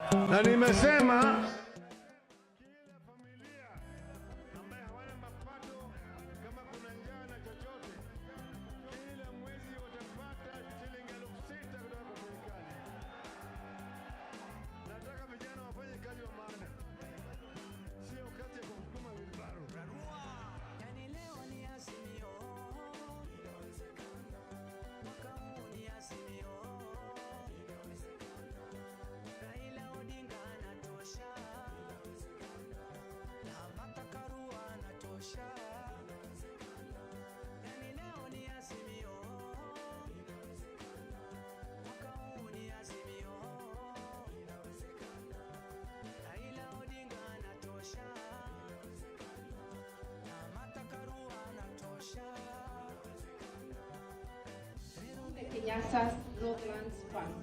Na nimesema Kenyatta's Northlands Fund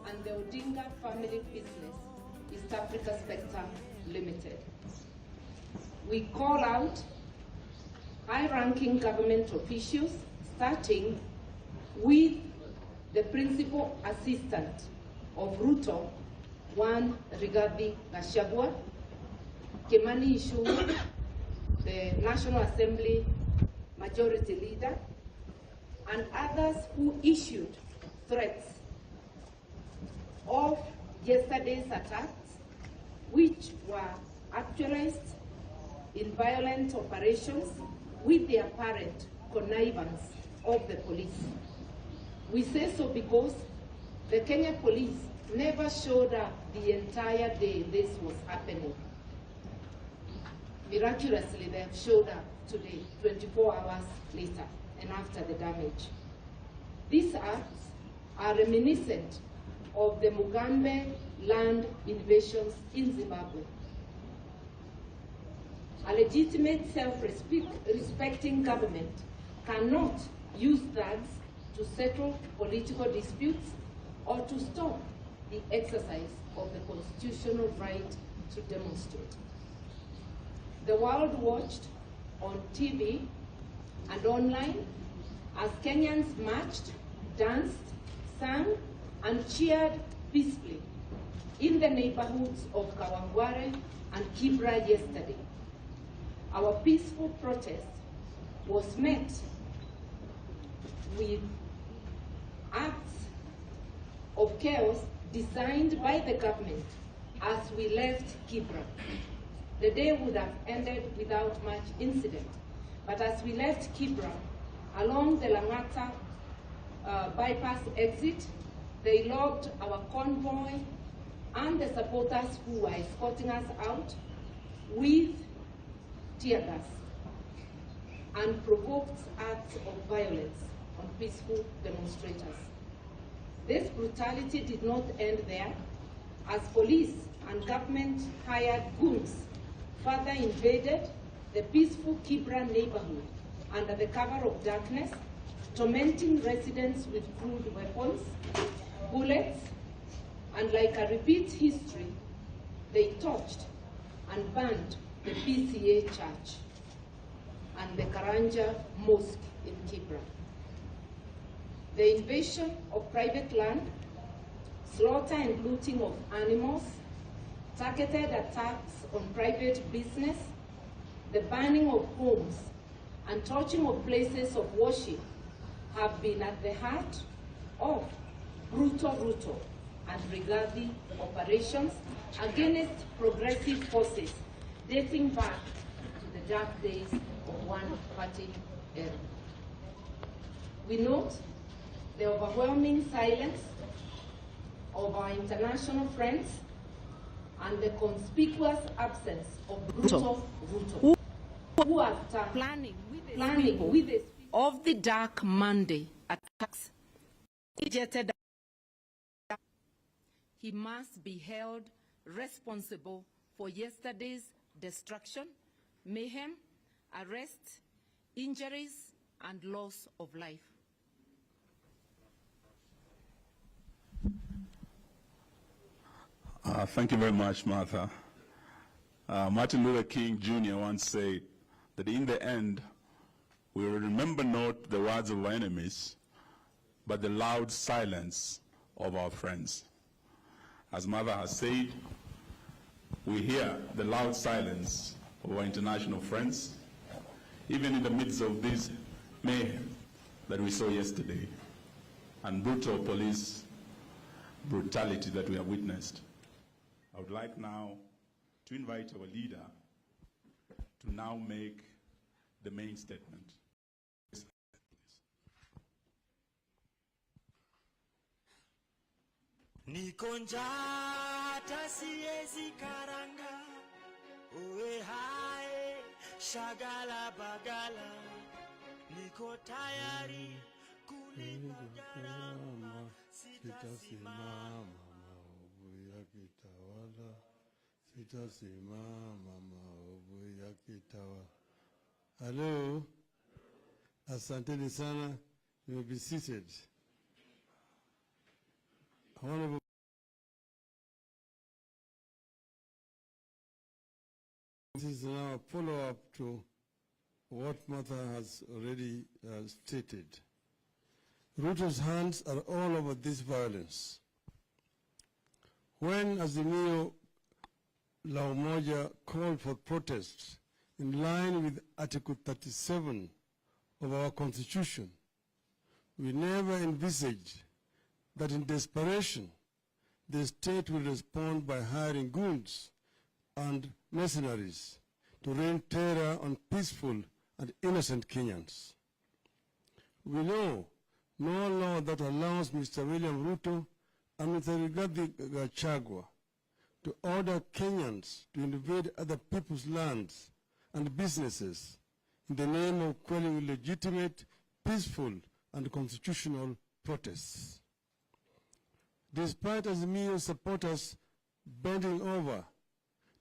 and the Odinga Family Business, East Africa Spectrum Limited. We call out high-ranking government officials, starting with the principal assistant of Ruto, one Rigathi Gachagua, Kimani Ichung'wah, the National Assembly Majority Leader, and others who issued threats of yesterday's attacks, which were actualized in violent operations with the apparent connivance of the police. We say so because the Kenya police never showed up the entire day this was happening. Miraculously, they have showed up today, 24 hours later, and after the damage. These acts are reminiscent of the Mugambe land invasions in Zimbabwe. A legitimate, self-respecting government cannot use thugs to settle political disputes or to stop the exercise of the constitutional right to demonstrate. The world watched on TV and online as Kenyans marched, danced, sang, and cheered peacefully in the neighborhoods of Kawangware and Kibra yesterday. Our peaceful protest was met with acts of chaos designed by the government as we left Kibra. The day would have ended without much incident, but as we left Kibra, along the Langata bypass exit, they logged our convoy and the supporters who were escorting us out with tear gas and provoked acts of violence on peaceful demonstrators. This brutality did not end there, as police and government hired goons further invaded the peaceful Kibra neighborhood under the cover of darkness, tormenting residents with crude weapons, bullets, and like a repeat history, they torched and burned the PCEA Church and the Karanja Mosque in Kibra. The invasion of private land, slaughter and looting of animals, targeted attacks on private business, the burning of homes, and torching of places of worship have been at the heart of Ruto and Rigathi operations against progressive forces dating back to the dark days of one-party era. We note the overwhelming silence of our international friends and the conspicuous absence of Ruto who are planning with the of the Dark Monday attacks. He must be held responsible for yesterday's destruction, mayhem, arrest, injuries, and loss of life. Thank you very much, Martha. Martin Luther King Jr. once said that in the end, we will remember not the words of our enemies, but the loud silence of our friends. As Mother has said, we hear the loud silence of our international friends, even in the midst of this mayhem that we saw yesterday and brutal police brutality that we have witnessed. I would like now to invite our leader to now make the main statement. Niko njaa hata siwezi karanga, uwe hai shagala bagala, niko tayari kulipa gharama, sitasimama maovu yakitawala, sitasimama maovu yakitawala. Hello, asanteni sana, you may be seated. Honorable This is now a follow-up to what Martha has already stated. Ruto's hands are all over this violence. When Azimio La Umoja called for protests in line with Article 37 of our Constitution, we never envisaged that in desperation, the state will respond by hiring goons and mercenaries to rain terror on peaceful and innocent Kenyans. We know no law that allows Mr. William Ruto and Mr. Gachagua to order Kenyans to invade other people's lands and businesses in the name of quelling legitimate, peaceful, and constitutional protests. Despite Azimio supporters bending over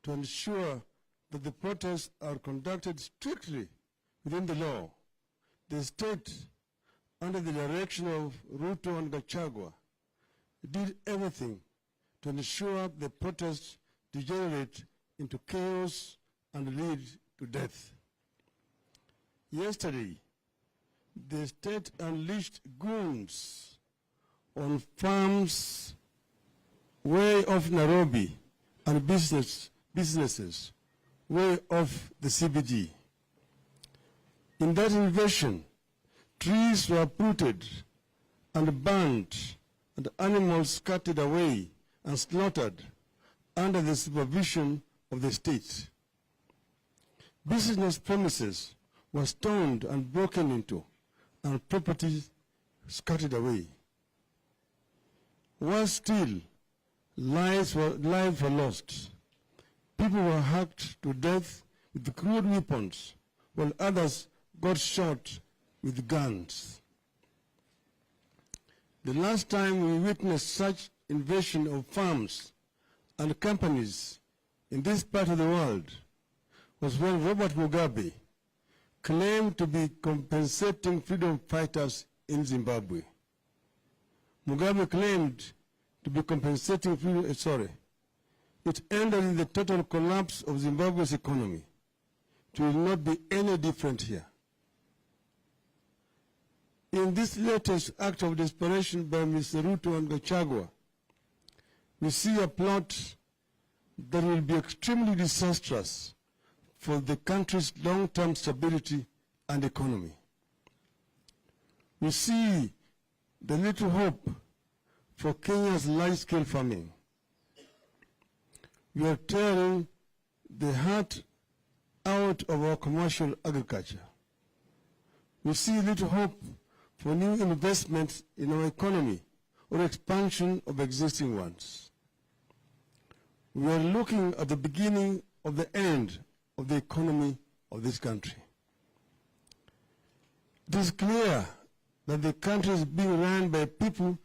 to ensure that the protests are conducted strictly within the law, the state, under the direction of Ruto and Gachagua, did everything to ensure the protests degenerate into chaos and lead to death. Yesterday, the state unleashed goons on farms way off Nairobi and businesses way off the CBD. In that invasion, trees were uprooted and burned and animals scattered away and slaughtered under the supervision of the state. Business premises were stoned and broken into and property scattered away. Worse still, lives were lost. People were hacked to death with crude weapons, while others got shot with guns. The last time we witnessed such invasion of farms and companies in this part of the world was when Robert Mugabe claimed to be compensating freedom fighters in Zimbabwe. Mugabe claimed to be compensating freedom, It ended in the total collapse of Zimbabwe's economy. It will not be any different here. In this latest act of desperation by Mr. Ruto and Gachagua, we see a plot that will be extremely disastrous for the country's long-term stability and economy. We see the little hope for Kenya's large-scale farming. We are tearing the heart out of our commercial agriculture. We see little hope for new investments in our economy or expansion of existing ones. We are looking at the beginning of the end of the economy of this country. It is clear that the country is being run by people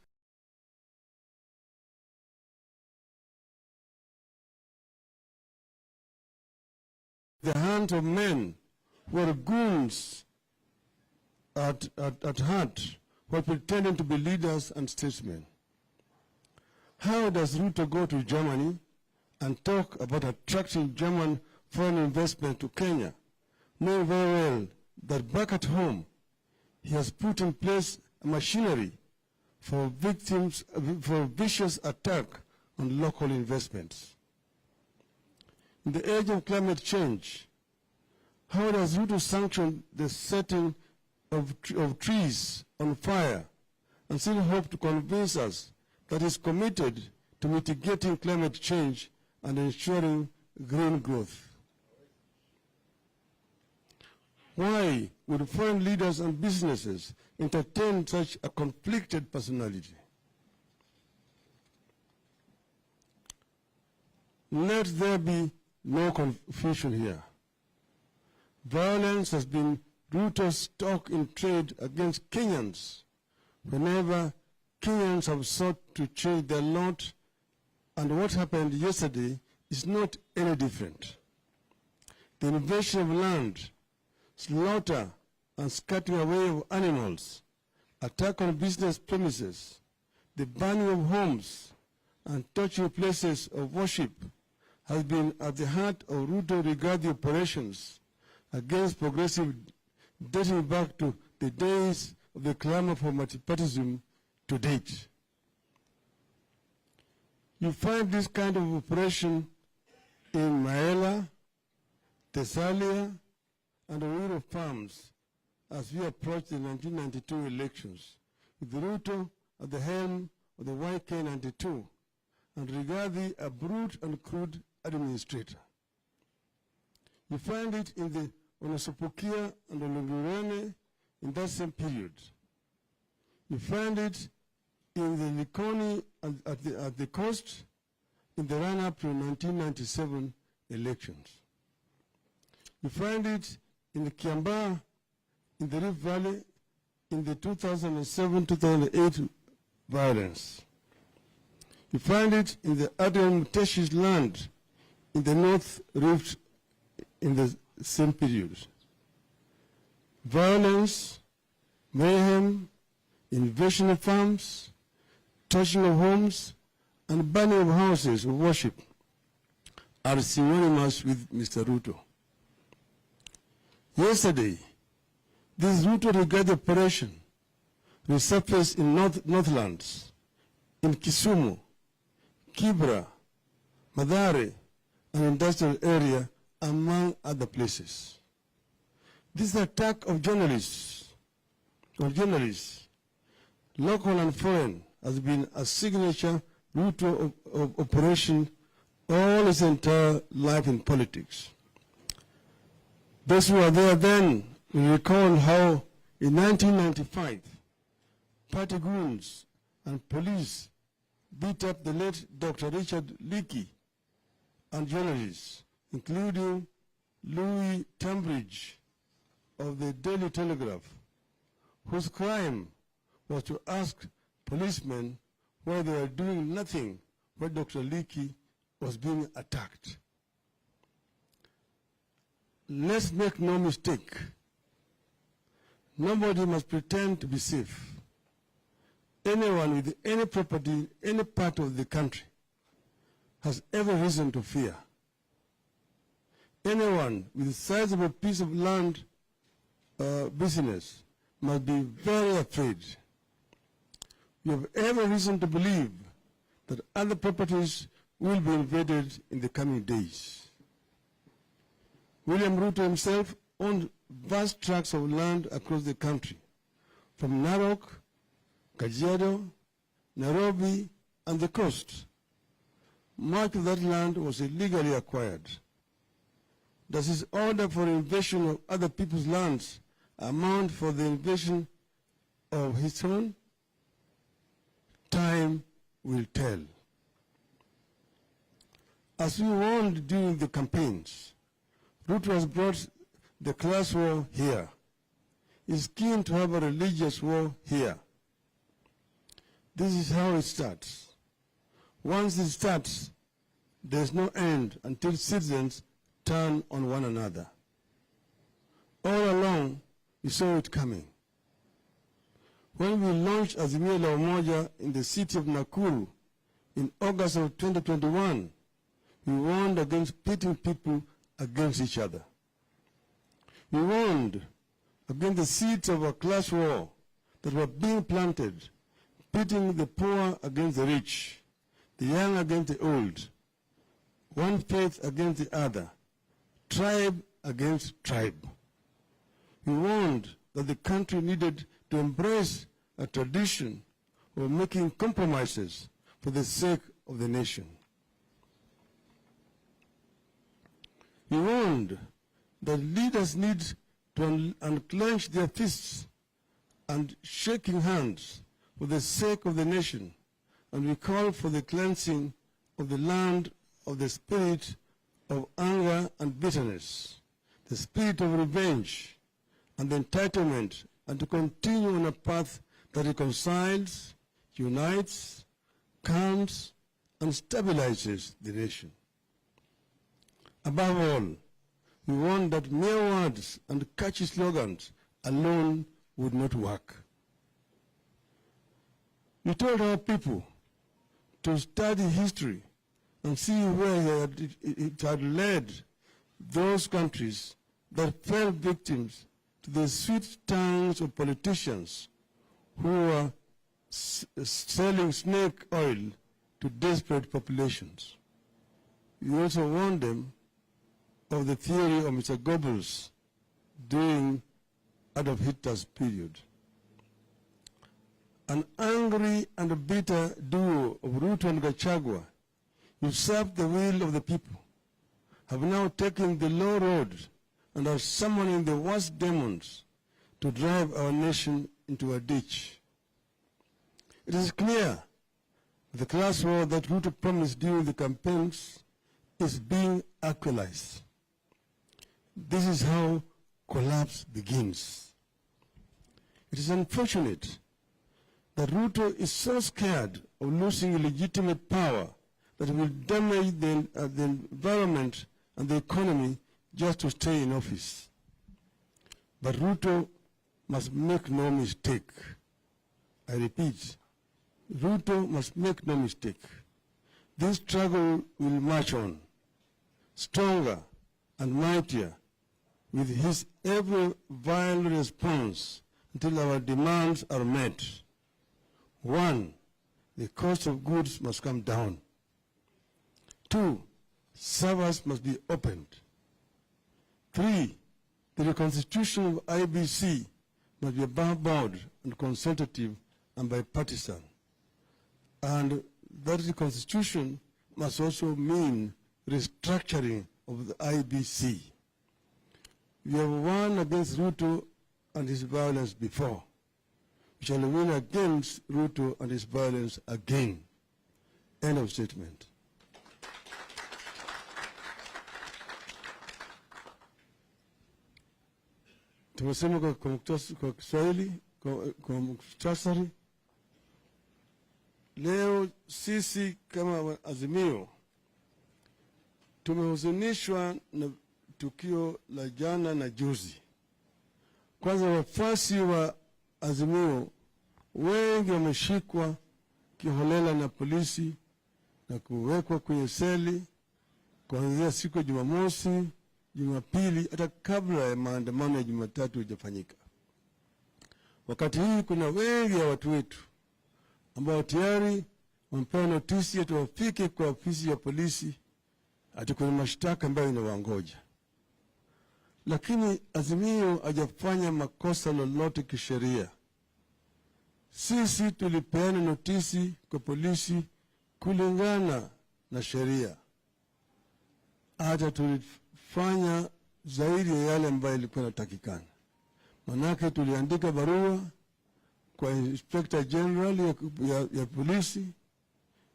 the hands of men who are goons at heart, who are pretending to be leaders and statesmen. How does Ruto go to Germany and talk about attracting German foreign investment to Kenya, knowing very well that back at home, he has put in place a machinery for vicious attack on local investments. In the age of climate change, how does Ruto sanction the setting of trees on fire and still hope to convince us that he is committed to mitigating climate change and ensuring green growth? Why would foreign leaders and businesses entertain such a conflicted personality? Let there be no confusion here. Violence has been Ruto's stock in trade against Kenyans whenever Kenyans have sought to change their lot, and what happened yesterday is not any different. The invasion of land, slaughter and scattering away of animals, attack on business premises, the burning of homes, and touching places of worship has been at the heart of Ruto-regarded operations against progressive dating back to the days of the clamor for multipartyism to date. You find this kind of operation in Maela, Thessalia, and the Rural farms as we approach the 1992 elections, with Ruto at the helm of the YK92, and Rigathi a brute and crude administrator. You find it in the Onasopokia and Olungurene in that same period. You find it in the Likoni at the coast in the run-up to 1997 elections. You find it in the Kiambaa, in the Rift Valley, in the 2007-2008 violence. You find it in the Adrian Muteshi's land in the North Rift in the same period. Violence, mayhem, invasion of farms, touching of homes, and burning of houses of worship are synonymous with Mr. Ruto. Yesterday, this Ruto-regarded operation resurfaced in Northlands, in Kisumu, Kibra, Mathare, and industrial area, among other places. This attack of journalists, local and foreign, has been a signature Ruto of operation all his entire life in politics. Those who were there then will recall how in 1995, party goons and police beat up the late Dr. Richard Leakey and journalists, including Louis Tambridge of the Daily Telegraph, whose crime was to ask policemen why they were doing nothing when Dr. Leakey was being attacked. Let's make no mistake. Nobody must pretend to be safe. Anyone with any property in any part of the country has every reason to fear. Anyone with a sizable piece of land business must be very afraid. You have every reason to believe that other properties will be invaded in the coming days. William Ruto himself owned vast tracts of land across the country, from Narok, Kajiado, Nairobi, and the coast. Much of that land was illegally acquired. Does his order for invasion of other people's lands amount for the invasion of his own? Time will tell. As we warned during the campaigns, Ruto has brought the class war here. He's keen to have a religious war here. This is how it starts. Once it starts, there's no end until citizens turn on one another. All along, we saw it coming. When we launched Azimio la Umoja in the city of Nakuru in August of 2021, we warned against pitting people against each other. We warned against the seeds of a class war that were being planted, pitting the poor against the rich, the young against the old, one faith against the other, tribe against tribe. We warned that the country needed to embrace a tradition of making compromises for the sake of the nation. We warned that leaders need to unclench their fists and shaking hands for the sake of the nation, and we called for the cleansing of the land of the spirit of anger and bitterness, the spirit of revenge and entitlement, and to continue on a path that reconciles, unites, calms, and stabilizes the nation. Above all, we warned that mere words and catchy slogans alone would not work. We told our people to study history and see where it had led those countries that fell victims to the sweet tongues of politicians who were selling snake oil to desperate populations. We also warned them of the theory of Mr. Goebbels during Adolf Hitler's period. An angry and bitter duo of Ruto and Gachagua, usurped the will of the people, have now taken the low road and are summoning the worst demons to drive our nation into a ditch. It is clear that the class war that Ruto promised during the campaigns is being actualized. This is how collapse begins. It is unfortunate that Ruto is so scared of losing legitimate power that he will damage the environment and the economy just to stay in office. But Ruto must make no mistake. I repeat, Ruto must make no mistake. This struggle will march on, stronger and mightier, with his every vile response until our demands are met. 1, the cost of goods must come down. 2, servers must be opened. 3, the reconstitution of IBC must be above-board and consultative and bipartisan. And that reconstitution must also mean restructuring of the IBC. We have won against Ruto and his violence before. We shall win against Ruto and his violence again. End of statement. Tumesema kwa Kiswahili, kwa mukhtasari. Leo sisi kama Azimio tumehuzunishwa na tukio la jana na juzi. Kwanza, wafuasi wa Azimio wengi wameshikwa kiholela na polisi na kuwekwa kwenye seli kuanzia siku ya Jumamosi, Jumapili, hata kabla ya maandamano ya Jumatatu hujafanyika. Wakati huu kuna wengi ya watu wetu ambao tayari wamepewa notisi eti wafike kwa ofisi ya polisi ati kuna mashtaka ambayo inawangoja. Lakini Azimio hajafanya makosa lolote kisheria. Sisi tulipeana notisi kwa polisi kulingana na sheria. Hata tulifanya zaidi ya yale ambayo ilikuwa inatakikana. Manake tuliandika barua kwa Inspector General ya polisi,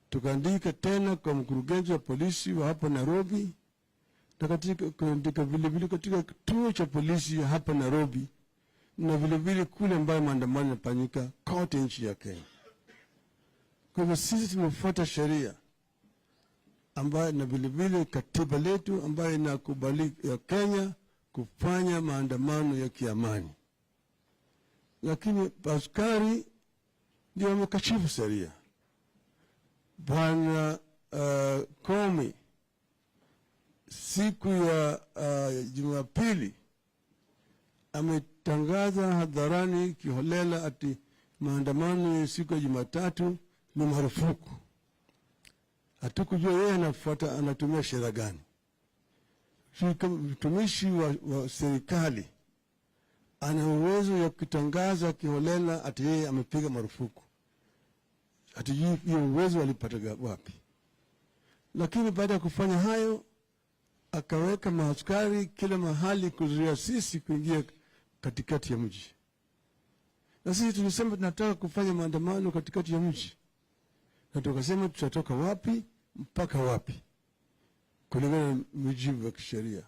tukaandika tena kwa mkurugenzi wa polisi wa hapa Nairobi, na katika vile katika kituo cha polisi hapa Nairobi, na vile kule ambayo maandamano yanafanyika kote nchi ya Kenya. Kwa hivyo sisi tumefuata sheria ambayo na vile katiba letu ambayo inakubali ya Kenya kufanya maandamano ya kiamani. Lakini askari ndio wamekashifu sheria. Bwana Komi siku ya Jumapili ametangaza hadharani kiholela ati maandamano ya siku ya Jumatatu ni marufuku. Hatukujua yeye anatumia sheria gani. Mtumishi wa serikali ana uwezo ya kutangaza kiholela ati yeye amepiga marufuku. Hatujui hiyo uwezo alipata wapi. Lakini baada ya kufanya hayo, akaweka maaskari kila mahali kuzuia sisi kuingia katikati ya mji. Na sisi tulisema tunataka kufanya maandamano katikati ya mji. Na tukasema tutatoka wapi mpaka wapi, kulingana na mujibu wa kisheria.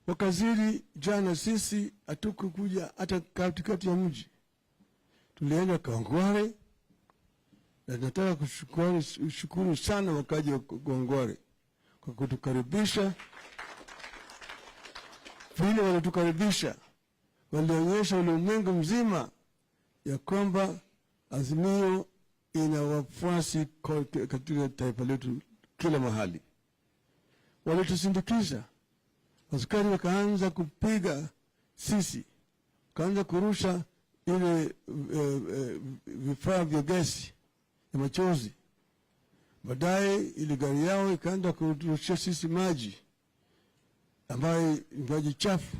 Wakazidi jana sisi hatukukuja hata katikati ya mji. Tulienda Kawangware, na nataka kushukuru sana wakaji wa Kawangware kwa kutukaribisha. Vile walitukaribisha, walionyesha ulimwengu mzima ya kwamba Azimio ina wafuasi katika taifa letu kila mahali. Walitusindikiza. Askari wakaanza kupiga sisi, wakaanza kurusha ile vifaa vya gesi ya machozi. Baadaye ile gari yao ikaanza kurushia sisi maji ambayo ni maji chafu.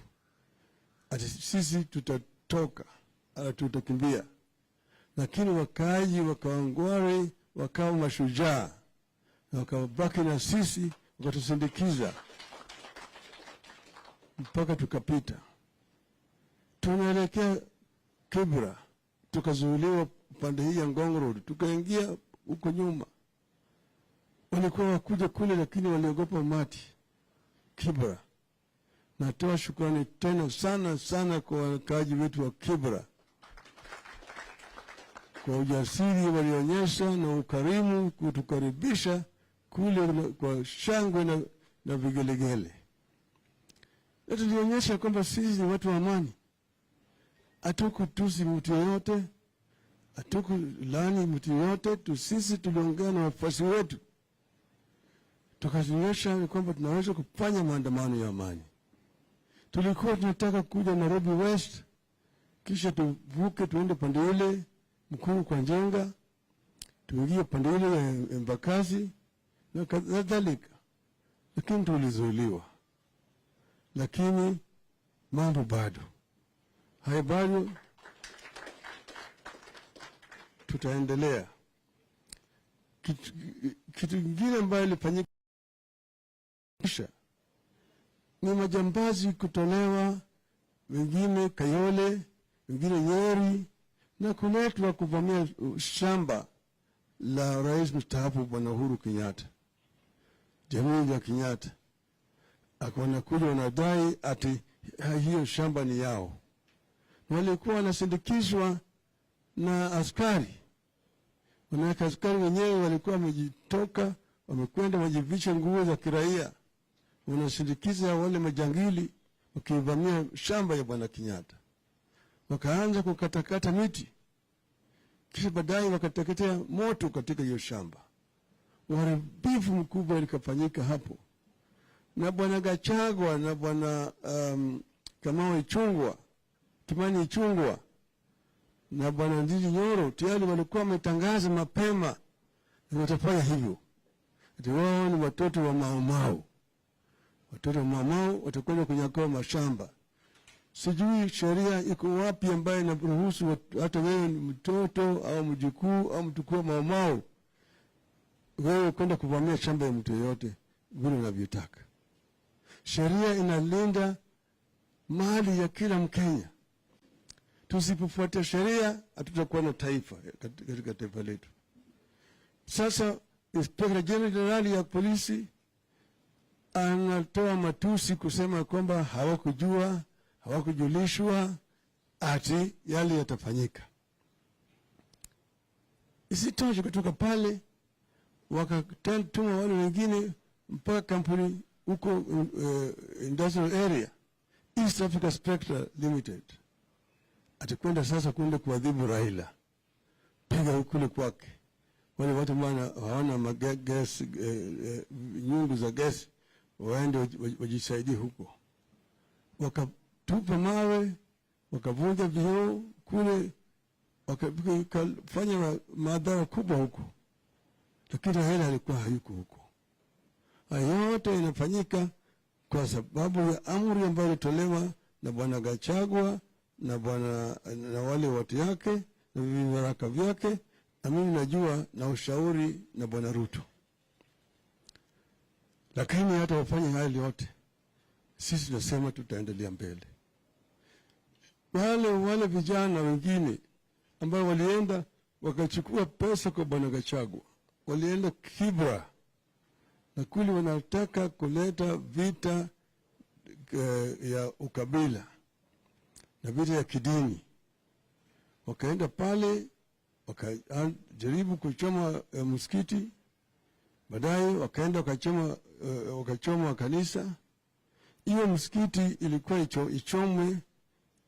Ati sisi tutatoka, tutakimbia. Lakini wakaji wa Kawangware wakawa mashujaa, na wakabaki na sisi, wakatusindikiza mpaka tukapita. Tunaelekea Kibra, tukazuiliwa pande hii ya Ngong Road, tukaingia huko nyuma. Walikuwa wakuja kule, lakini waliogopa umati Kibra. Natoa shukrani tena sana sana kwa wakaji wetu wa Kibra kwa ujasiri walionyesha na ukarimu kutukaribisha kule kwa shangwe na vigelegele. Tulionyesha kwamba sisi ni watu wa amani. Hatukutusi mtu yoyote, hatukulani mtu yoyote. Sisi tuliongea na wafuasi wetu, tukaonyesha kwamba tunaweza kufanya maandamano ya amani. Tulikuwa tunataka kuja Nairobi West, kisha tuvuke tuende pande ile Mkuu kwa Njenga, tuingie pande ile ya Embakasi na kadhalika, lakini tulizuiliwa. Lakini mambo bado haya, bado tutaendelea. Kitu kingine ambayo ilifanyika ni majambazi kutolewa, wengine Kayole, wengine Nyeri, na kuletwa kuvamia shamba la Rais mstaafu Bwana Uhuru Kenyatta, jamii ya Kenyatta. Wanakuja wanadai ati hiyo shamba ni yao. Walikuwa wanasindikizwa na askari. Wanaweka askari wenyewe walikuwa wamejitoka, wamekwenda wajivisha nguo za kiraia, wanasindikiza wale majangili wakivamia shamba ya Bwana Kenyatta. Wakaanza kukatakata miti, kisha baadaye wakateketea moto katika hiyo shamba. Uharibifu mkubwa ulikafanyika hapo. Na Bwana Gachagua na Bwana Kimani Ichung'wah na Bwana Ndindi Nyoro tayari walikuwa wametangaza mapema na watafanya hivyo. Ati wao ni watoto wa Maumau. Watoto wa Maumau watakwenda kunyakua mashamba. Sijui sheria iko wapi ambayo inaruhusu hata wewe ni mtoto au mjukuu au mtukuu wa Maumau wewe kwenda kuvamia shamba ya mtu yote vile unavyotaka. Sheria inalinda mali ya kila Mkenya. Tusipofuata sheria hatutakuwa na taifa katika taifa letu. Sasa Inspector General ya polisi anatoa matusi kusema kwamba hawakujua, hawakujulishwa ati yale yatafanyika. Isitoshe, kutoka pale wakatuma wale wengine mpaka kampuni huko industrial area East Africa Spectra Limited. Atakwenda sasa kwenda kuadhibu Raila, piga kule kwake. Wale watu hawana magas, nyungu za gas, waende wajisaidie huko. Wakatupa mawe, wakavunja vioo kule, wakafanya madhara kubwa huko. lakini Raila alikuwa hayuko huko. Hayo yote inafanyika kwa sababu ya amri ambayo ilitolewa na Bwana Gachagua na wale watu yake na vibaraka vyake, na mimi najua na ushauri na Bwana Ruto. Lakini hata wafanye haya yote, sisi tunasema tutaendelea mbele. Wale vijana wengine ambao walienda wakachukua pesa kwa Bwana Gachagua, walienda Kibra, na kuli wanataka kuleta vita ya ukabila na vita ya kidini. Wakaenda pale, wakajaribu kuchoma msikiti, baadaye wakaenda wakachoma kanisa. Hiyo msikiti ilikuwa ichomwe,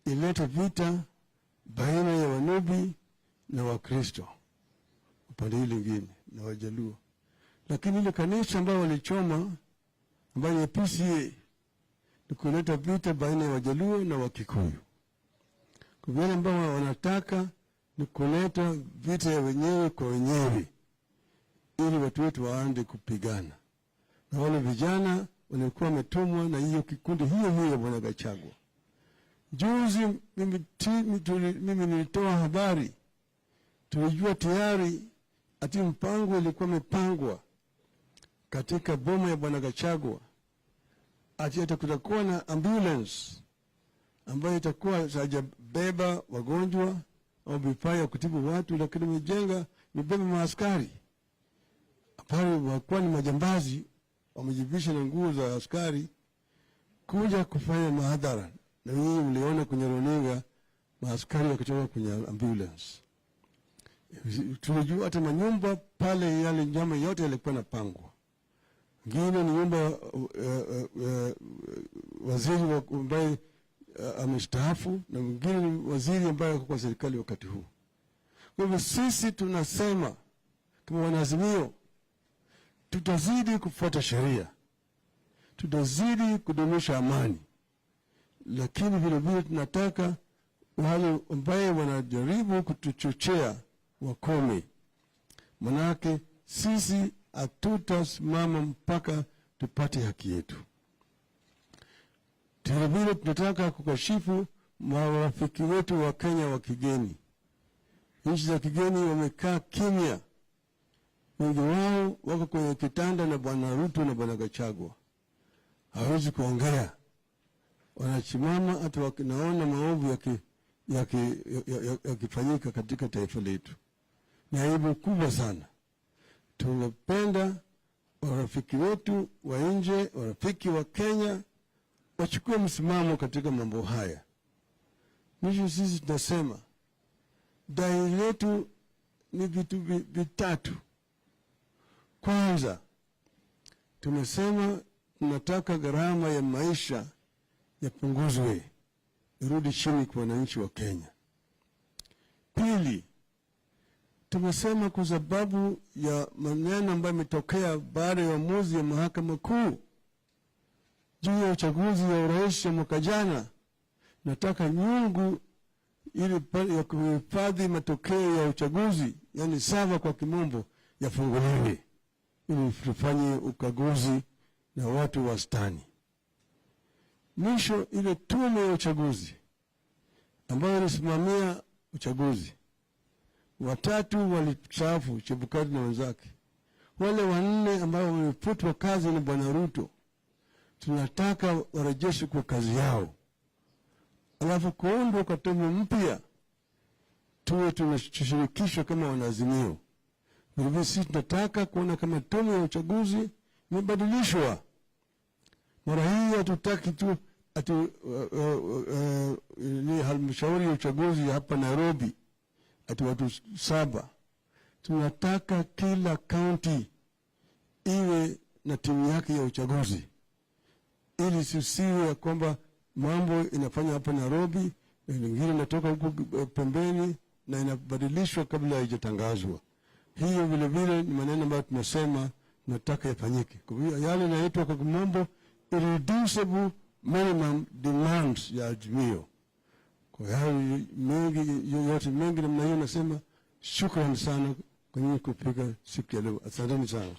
ilete vita baina ya Wanubi na Wakristo upande hili lingine na Wajaluo. Lakini ile kanisa ambayo walichoma, ambayo ni PCEA, ni kuleta vita baina ya Wajaluo na Wakikuyu. Kwa vile ambao wanataka ni kuleta vita ya wenyewe kwa wenyewe, ili watu wetu waanze kupigana. Na wale vijana walikuwa wametumwa na hiyo kikundi hiyo ya Bwana Gachagua. Juzi mimi nilitoa habari, tulijua tayari ati mpango ilikuwa imepangwa katika boma ya Bwana Gachagua, ati kutakuwa na ambulance ambayo itakuwa hajabeba wagonjwa au vifaa ya kutibu watu, lakini imebeba maaskari. Apari wakuwa ni majambazi, wamejivisha na nguo za askari kuja kufanya mahadhara. Na nyinyi mliona kwenye runinga maaskari wakitoka kwenye ambulance. Tunajua hata manyumba pale, yale nyama yote yalikuwa napangwa. Ngine ni nyumba waziri ambaye amestaafu, na mwingine ni waziri ambaye yuko kwa serikali wakati huu. Kwa hivyo sisi tunasema kama Wanaazimio, tutazidi kufuata sheria, tutazidi kudumisha amani, lakini vile vile tunataka wale ambao wanajaribu kutuchochea wakome. Manake sisi hatutasimama mpaka tupate haki yetu. Vile vile tunataka kukashifu marafiki wetu wa Kenya wa kigeni. Nchi za kigeni wamekaa kimya. Wengi wao wako kwenye kitanda na Bwana Ruto na Bwana Gachagua, hawezi kuongea. Wanachimama hata wakinaona maovu yakifanyika katika taifa letu. Ni aibu kubwa sana. Tunapenda warafiki wetu wa nje, warafiki wa Kenya, wachukue msimamo katika mambo haya. Sisi tunasema dai letu ni vitu vitatu. Kwanza, tumesema tunataka gharama ya maisha yapunguzwe, irudi chini kwa wananchi wa Kenya. Pili, tumesema kwa sababu ya maneno ambayo yametokea baada ya uamuzi ya mahakama kuu juu ya uchaguzi wa urais ya mwaka jana, nataka nyungu ili ya kuhifadhi matokeo ya uchaguzi, yani sava kwa kimombo, yafunguliwe ili tufanye ukaguzi na watu wastani. Mwisho, ile tume ya uchaguzi ambayo ilisimamia uchaguzi, watatu walistaafu, Chebukati na wenzake. Wale wanne ambao wamefutwa kazi na Bwana Ruto, tunataka warejeshe kwa kazi yao. Alafu kuundwa kwa tume mpya, tuwe tunashirikishwa kama Wanaazimio. Vilevile sisi tunataka kuona kama tume ya uchaguzi imebadilishwa. Mara hii hatutaki tu ni halmashauri ya uchaguzi hapa Nairobi watu 7. Tunataka kila county iwe na timu yake ya uchaguzi, ili sisiwe ya kwamba mambo inafanya hapa Nairobi na nyingine inatoka huko pembeni na inabadilishwa kabla haijatangazwa. Hiyo vile vile ni maneno ambayo tunasema tunataka yafanyike. Kwa hiyo yale yanaitwa kwa kimombo irreducible minimum demands ya Azimio. Kwa hiyo mengi yote mengi namna hiyo, nasema shukrani sana kwa nyinyi kufika siku ya leo. Asanteni sana.